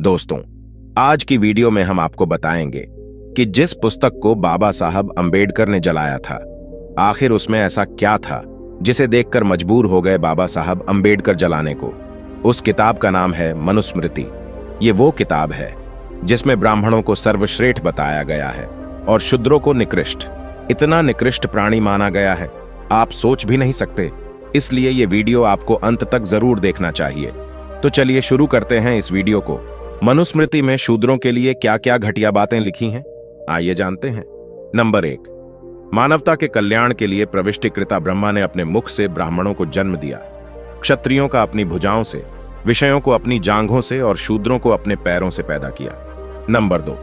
दोस्तों, आज की वीडियो में हम आपको बताएंगे कि जिस पुस्तक को बाबा साहब अंबेडकर ने जलाया था, आखिर उसमें ऐसा क्या था जिसे देखकर मजबूर हो गए बाबा साहब अंबेडकर जलाने को। उस किताब का नाम है मनुस्मृति। ये वो किताब है जिसमें ब्राह्मणों को सर्वश्रेष्ठ बताया गया है और शूद्रों को निकृष्ट। इतना निकृष्ट प्राणी माना गया है, आप सोच भी नहीं सकते। इसलिए ये वीडियो आपको अंत तक जरूर देखना चाहिए। तो चलिए शुरू करते हैं इस वीडियो को। मनुस्मृति में शूद्रों के लिए क्या क्या घटिया बातें लिखी हैं, आइए जानते हैं। नंबर 1, मानवता के कल्याण के लिए प्रविष्टिकृता ब्रह्मा ने अपने मुख से ब्राह्मणों को जन्म दिया, क्षत्रियों का अपनी भुजाओं से, विषयों को अपनी जांघों से और शूद्रों को अपने पैरों से पैदा किया। नंबर 2,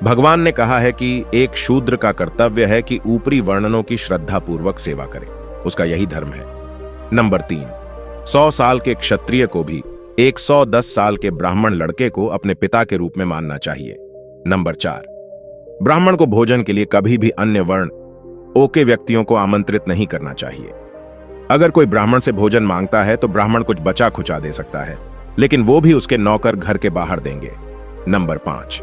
भगवान ने कहा है कि एक शूद्र का कर्तव्य है कि ऊपरी वर्णनों की श्रद्धापूर्वक सेवा करे, उसका यही धर्म है। नंबर 3, 100 साल के क्षत्रिय को भी 110 साल के ब्राह्मण लड़के को अपने पिता के रूप में मानना चाहिए। नंबर 4, ब्राह्मण को भोजन के लिए कभी भी अन्य वर्ण ओके व्यक्तियों को आमंत्रित नहीं करना चाहिए। अगर कोई ब्राह्मण से भोजन मांगता है तो ब्राह्मण कुछ बचा खुचा दे सकता है, लेकिन वो भी उसके नौकर घर के बाहर देंगे। नंबर 5,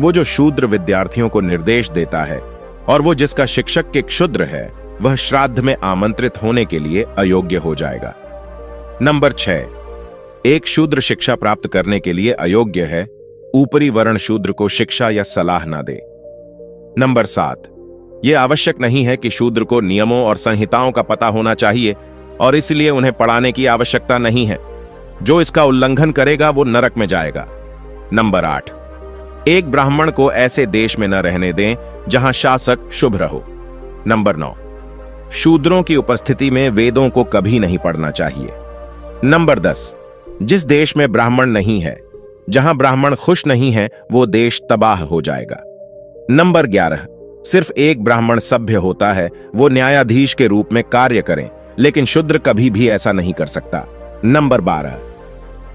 वो जो शूद्र विद्यार्थियों को निर्देश देता है और वो जिसका शिक्षक के क्षुद्र है, वह श्राद्ध में आमंत्रित होने के लिए अयोग्य हो जाएगा। नंबर 6, एक शूद्र शिक्षा प्राप्त करने के लिए अयोग्य है, ऊपरी वर्ण शूद्र को शिक्षा या सलाह ना दे। नंबर 7, यह आवश्यक नहीं है कि शूद्र को नियमों और संहिताओं का पता होना चाहिए और इसलिए उन्हें पढ़ाने की आवश्यकता नहीं है। जो इसका उल्लंघन करेगा वो नरक में जाएगा। नंबर 8, एक ब्राह्मण को ऐसे देश में न रहने दें जहां शासक शुभ रहो। नंबर 9, शूद्रों की उपस्थिति में वेदों को कभी नहीं पढ़ना चाहिए। नंबर 10, जिस देश में ब्राह्मण नहीं है, जहां ब्राह्मण खुश नहीं है, वो देश तबाह हो जाएगा। नंबर 11, सिर्फ एक ब्राह्मण सभ्य होता है, वो न्यायाधीश के रूप में कार्य करें, लेकिन शूद्र कभी भी ऐसा नहीं कर सकता। नंबर 12,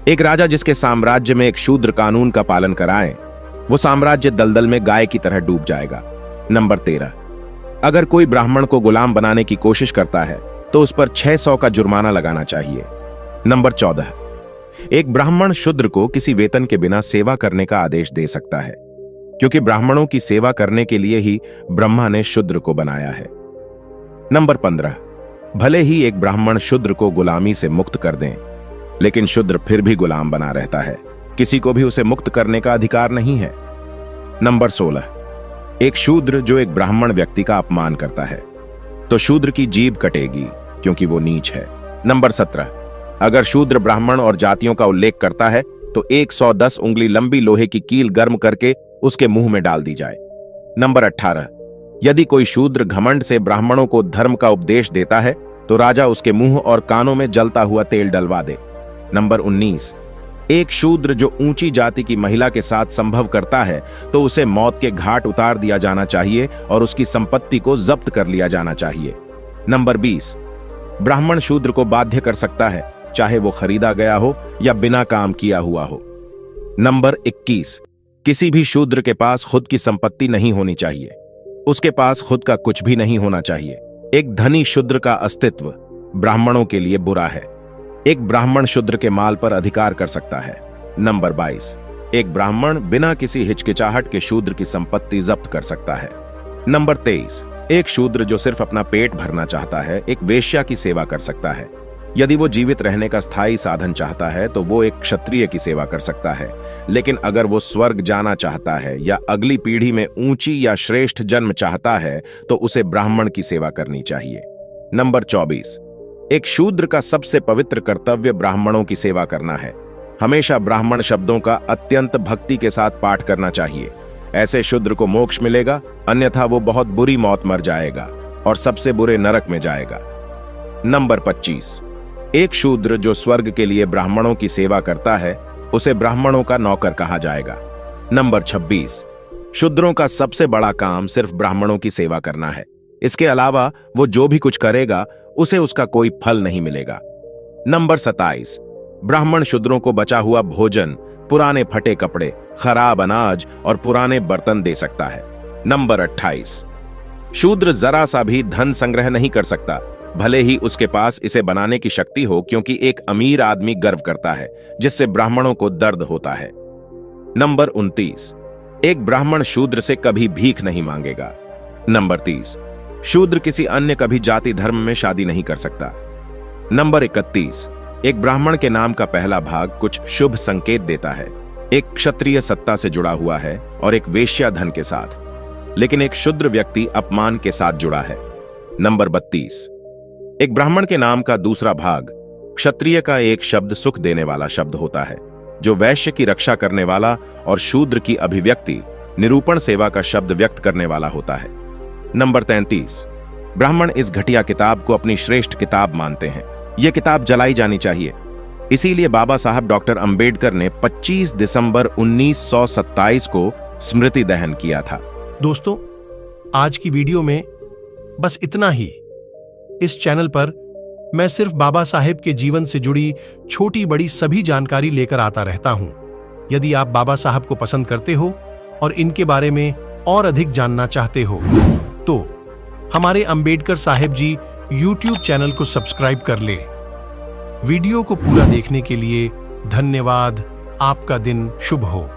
एक राजा जिसके साम्राज्य में एक शूद्र कानून का पालन कराए, वो साम्राज्य दलदल में गाय की तरह डूब जाएगा। नंबर 13, अगर कोई ब्राह्मण को गुलाम बनाने की कोशिश करता है तो उस पर 600 का जुर्माना लगाना चाहिए। नंबर 14, एक ब्राह्मण शूद्र को किसी वेतन के बिना सेवा करने का आदेश दे सकता है, क्योंकि ब्राह्मणों की सेवा करने के लिए ही ब्रह्मा ने शूद्र को बनाया है। नंबर 15, भले ही एक ब्राह्मण शूद्र को गुलामी से मुक्त कर दें, लेकिन शूद्र फिर भी गुलाम बना रहता है, किसी को भी उसे मुक्त करने का अधिकार नहीं है। नंबर 16, एक शूद्र जो एक ब्राह्मण व्यक्ति का अपमान करता है तो शूद्र की जीभ कटेगी, क्योंकि वो नीच है। नंबर 17, अगर शूद्र ब्राह्मण और जातियों का उल्लेख करता है तो 110 उंगली लंबी लोहे की कील गर्म करके उसके मुंह में डाल दी जाए। नंबर 18, यदि कोई शूद्र घमंड से ब्राह्मणों को धर्म का उपदेश देता है तो राजा उसके मुंह और कानों में जलता हुआ तेल डलवा दे। नंबर 19, एक शूद्र जो ऊंची जाति की महिला के साथ संभव करता है तो उसे मौत के घाट उतार दिया जाना चाहिए और उसकी संपत्ति को जब्त कर लिया जाना चाहिए। नंबर 20, ब्राह्मण शूद्र को बाध्य कर सकता है, चाहे वो खरीदा गया हो या बिना काम किया हुआ हो। नंबर 21, किसी भी शूद्र के पास खुद की संपत्ति नहीं होनी चाहिए, उसके पास खुद का कुछ भी नहीं होना चाहिए। एक धनी शूद्र का अस्तित्व ब्राह्मणों के लिए बुरा है। एक ब्राह्मण शूद्र के माल पर अधिकार कर सकता है। नंबर 22, एक ब्राह्मण बिना किसी हिचकिचाहट के शूद्र की संपत्ति जब्त कर सकता है। नंबर 23, एक शूद्र जो सिर्फ अपना पेट भरना चाहता है, एक वेश्या की सेवा कर सकता है। यदि वो जीवित रहने का स्थायी साधन चाहता है तो वो एक क्षत्रिय की सेवा कर सकता है, लेकिन अगर वो स्वर्ग जाना चाहता है या अगली पीढ़ी में ऊंची या श्रेष्ठ जन्म चाहता है तो उसे ब्राह्मण की सेवा करनी चाहिए। नंबर 24, एक शूद्र का सबसे पवित्र कर्तव्य ब्राह्मणों की सेवा करना है। हमेशा ब्राह्मण शब्दों का अत्यंत भक्ति के साथ पाठ करना चाहिए, ऐसे शूद्र को मोक्ष मिलेगा, अन्यथा वो बहुत बुरी मौत मर जाएगा और सबसे बुरे नरक में जाएगा। नंबर 25, एक शूद्र जो स्वर्ग के लिए ब्राह्मणों की सेवा करता है, उसे ब्राह्मणों का नौकर कहा जाएगा। नंबर 26, शूद्रों का सबसे बड़ा काम सिर्फ ब्राह्मणों की सेवा करना है, इसके अलावा वो जो भी कुछ करेगा उसे उसका कोई फल नहीं मिलेगा। नंबर 27, ब्राह्मण शूद्रों को बचा हुआ भोजन, पुराने फटे कपड़े, खराब अनाज और पुराने बर्तन दे सकता है। नंबर 28, शूद्र जरा सा भी धन संग्रह नहीं कर सकता, भले ही उसके पास इसे बनाने की शक्ति हो, क्योंकि एक अमीर आदमी गर्व करता है जिससे ब्राह्मणों को दर्द होता है। नंबर 29, एक ब्राह्मण शूद्र से कभी भीख नहीं मांगेगा। नंबर 30, शूद्र किसी अन्य कभी जाति धर्म में शादी नहीं कर सकता। नंबर 31, एक ब्राह्मण के नाम का पहला भाग कुछ शुभ संकेत देता है। एक क्षत्रिय सत्ता से जुड़ा हुआ है और एक वेश्या धन के साथ, लेकिन एक शूद्र व्यक्ति अपमान के साथ जुड़ा है। नंबर 32, एक ब्राह्मण के नाम का दूसरा भाग क्षत्रिय का एक शब्द सुख देने वाला शब्द होता है, जो वैश्य की रक्षा करने वाला, और शूद्र की अभिव्यक्ति निरूपण सेवा का शब्द व्यक्त करने वाला होता है। नंबर 33, ब्राह्मण इस घटिया किताब को अपनी श्रेष्ठ किताब मानते हैं। यह किताब जलाई जानी चाहिए। इसीलिए बाबा साहब डॉक्टर अंबेडकर ने 25 दिसंबर 1927 को स्मृति दहन किया था। दोस्तों, आज की वीडियो में बस इतना ही। इस चैनल पर मैं सिर्फ बाबा साहेब के जीवन से जुड़ी छोटी बड़ी सभी जानकारी लेकर आता रहता हूं। यदि आप बाबा साहब को पसंद करते हो और इनके बारे में और अधिक जानना चाहते हो तो हमारे अंबेडकर साहेब जी YouTube चैनल को सब्सक्राइब कर ले। वीडियो को पूरा देखने के लिए धन्यवाद। आपका दिन शुभ हो।